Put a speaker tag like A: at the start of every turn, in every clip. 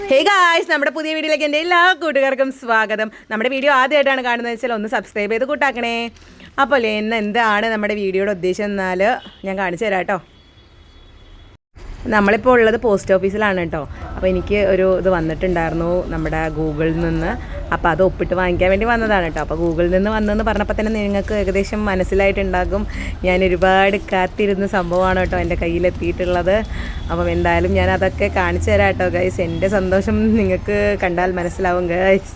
A: Hey guys, നമ്മുടെ പുതിയ വീഡിയോയിലേക്ക് എൻ്റെ എല്ലാ കൂട്ടുകാർക്കും സ്വാഗതം. നമ്മുടെ വീഡിയോ ആദ്യമായിട്ടാണ് കാണുന്നത് വെച്ചാൽ ഒന്ന് സബ്സ്ക്രൈബ് ചെയ്ത് കൂട്ടാക്കണേ. അപ്പോൾ ഇന്ന് എന്താണ് നമ്മുടെ വീഡിയോയുടെ ഉദ്ദേശം എന്നാൽ ഞാൻ കാണിച്ചു തരാം കേട്ടോ. നമ്മളിപ്പോൾ ഉള്ളത് പോസ്റ്റ് ഓഫീസിലാണ് കേട്ടോ. അപ്പോൾ എനിക്ക് ഒരു ഇത് വന്നിട്ടുണ്ടായിരുന്നു നമ്മുടെ ഗൂഗിളിൽ നിന്ന്. അപ്പോൾ അത് ഒപ്പിട്ട് വാങ്ങിക്കാൻ വേണ്ടി വന്നതാണ് കേട്ടോ. അപ്പോൾ ഗൂഗിളിൽ നിന്ന് വന്നതെന്ന് പറഞ്ഞപ്പോൾ തന്നെ നിങ്ങൾക്ക് ഏകദേശം മനസ്സിലായിട്ടുണ്ടാകും ഞാൻ ഒരുപാട് കാത്തിരുന്ന സംഭവമാണ് കേട്ടോ എൻ്റെ കയ്യിലെത്തിയിട്ടുള്ളത്. അപ്പം എന്തായാലും ഞാൻ അതൊക്കെ കാണിച്ചു തരാം കേട്ടോ ഗൈസ്. എൻ്റെ സന്തോഷം നിങ്ങൾക്ക് കണ്ടാൽ മനസ്സിലാവും ഗൈസ്.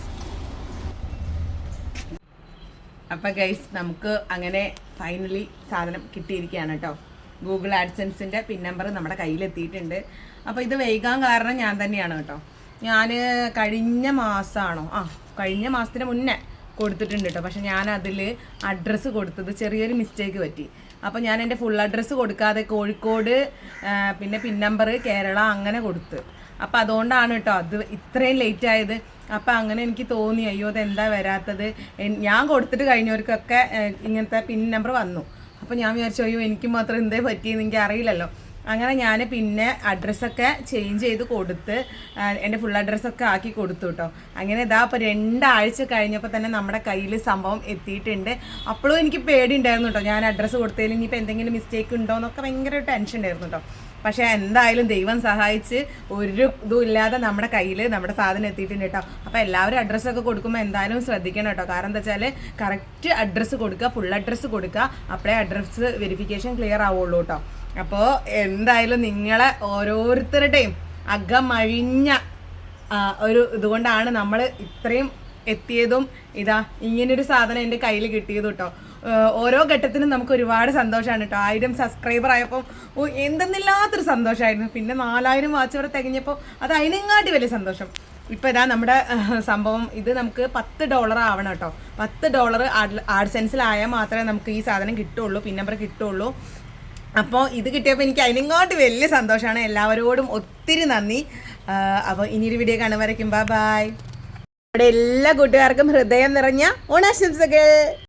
A: അപ്പോൾ ഗൈസ്, നമുക്ക് അങ്ങനെ ഫൈനലി സാധനം കിട്ടിയിരിക്കുകയാണ് കേട്ടോ. ഗൂഗിൾ ആഡ്സെൻസിൻ്റെ പിൻ നമ്പർ നമ്മുടെ കയ്യിലെത്തിയിട്ടുണ്ട്. അപ്പോൾ ഇത് വൈകാൻ കാരണം ഞാൻ തന്നെയാണ് കേട്ടോ. ഞാൻ കഴിഞ്ഞ മാസത്തിന് മുന്നേ കൊടുത്തിട്ടുണ്ട് കേട്ടോ. പക്ഷെ ഞാൻ അതിൽ അഡ്രസ്സ് കൊടുത്തത് ചെറിയൊരു മിസ്റ്റേക്ക് പറ്റി. അപ്പോൾ ഞാൻ എൻ്റെ ഫുൾ അഡ്രസ്സ് കൊടുക്കാതെ കോഴിക്കോട്, പിന്നെ പിൻ നമ്പർ കേരള അങ്ങനെ കൊടുത്ത്. അപ്പോൾ അതുകൊണ്ടാണ് കേട്ടോ അത് ഇത്രയും ലേറ്റ് ആയത്. അപ്പോൾ അങ്ങനെ എനിക്ക് തോന്നി, അയ്യോ അതെന്താ വരാത്തത്. ഞാൻ കൊടുത്തിട്ട് കഴിഞ്ഞവർക്കൊക്കെ ഇങ്ങനത്തെ പിൻ നമ്പർ വന്നു. അപ്പോൾ ഞാൻ വിചാരിച്ചു, അയ്യോ എനിക്ക് മാത്രം എന്തേ പറ്റിയെന്ന് എനിക്ക് അറിയില്ലല്ലോ. അങ്ങനെ ഞാൻ പിന്നെ അഡ്രസ്സൊക്കെ ചേഞ്ച് ചെയ്ത് കൊടുത്ത് എൻ്റെ ഫുൾ അഡ്രസ്സൊക്കെ ആക്കി കൊടുത്തു കേട്ടോ. അങ്ങനെ ഇതാ ഇപ്പോൾ 2 ആഴ്ച കഴിഞ്ഞപ്പോൾ തന്നെ നമ്മുടെ കയ്യിൽ സംഭവം എത്തിയിട്ടുണ്ട്. അപ്പോഴും എനിക്ക് പേടി ഉണ്ടായിരുന്നു കേട്ടോ, ഞാൻ അഡ്രസ്സ് കൊടുത്തതിൽ ഇനിയിപ്പോൾ എന്തെങ്കിലും മിസ്റ്റേക്ക് ഉണ്ടോ എന്നൊക്കെ ഭയങ്കര ടെൻഷൻ ഉണ്ടായിരുന്നു കേട്ടോ. പക്ഷേ എന്തായാലും ദൈവം സഹായിച്ച് ഒരു ഇതും ഇല്ലാതെ നമ്മുടെ കയ്യിൽ നമ്മുടെ സാധനം എത്തിയിട്ടുണ്ട് കേട്ടോ. അപ്പോൾ എല്ലാവരും അഡ്രസ്സൊക്കെ കൊടുക്കുമ്പോൾ എന്തായാലും ശ്രദ്ധിക്കണം കേട്ടോ. കാരണം എന്താ വെച്ചാൽ കറക്റ്റ് അഡ്രസ്സ് കൊടുക്കുക, ഫുൾ അഡ്രസ്സ് കൊടുക്കുക. അപ്പോഴേ അഡ്രസ്സ് വെരിഫിക്കേഷൻ ക്ലിയർ ആവുള്ളൂ കേട്ടോ. അപ്പോൾ എന്തായാലും നിങ്ങളെ ഓരോരുത്തരുടെയും അകമഴിഞ്ഞ ഒരു ഇതുകൊണ്ടാണ് നമ്മൾ ഇത്രയും എത്തിയതും ഇതാ ഇങ്ങനൊരു സാധനം എൻ്റെ കയ്യിൽ കിട്ടിയത് കേട്ടോ. ഓരോ ഘട്ടത്തിനും നമുക്ക് ഒരുപാട് സന്തോഷമാണ് കേട്ടോ. 1000 സബ്സ്ക്രൈബർ ആയപ്പോൾ എന്തെന്നില്ലാത്തൊരു സന്തോഷമായിരുന്നു. പിന്നെ 4000 വാച്ച് വരെ തികഞ്ഞപ്പോൾ അത് അതിനെങ്ങാട്ടി വലിയ സന്തോഷം. ഇപ്പോൾ ഇതാ നമ്മുടെ സംഭവം ഇത് നമുക്ക് $10 ആവണം കേട്ടോ. $10 ആഡ്സെൻസിലായാൽ മാത്രമേ നമുക്ക് ഈ സാധനം കിട്ടുള്ളൂ, പിൻ നമ്പർ കിട്ടുള്ളൂ. അപ്പോൾ ഇത് കിട്ടിയപ്പോൾ എനിക്ക് അതിനെങ്ങോട്ട് വലിയ സന്തോഷമാണ്. എല്ലാവരോടും ഒത്തിരി നന്ദി. അപ്പോൾ ഇനിയൊരു വീഡിയോ കാണുമ്പോഴേക്കും ബൈ. നമ്മുടെ എല്ലാ കൂട്ടുകാർക്കും ഹൃദയം നിറഞ്ഞ ഓണാശംസകൾ.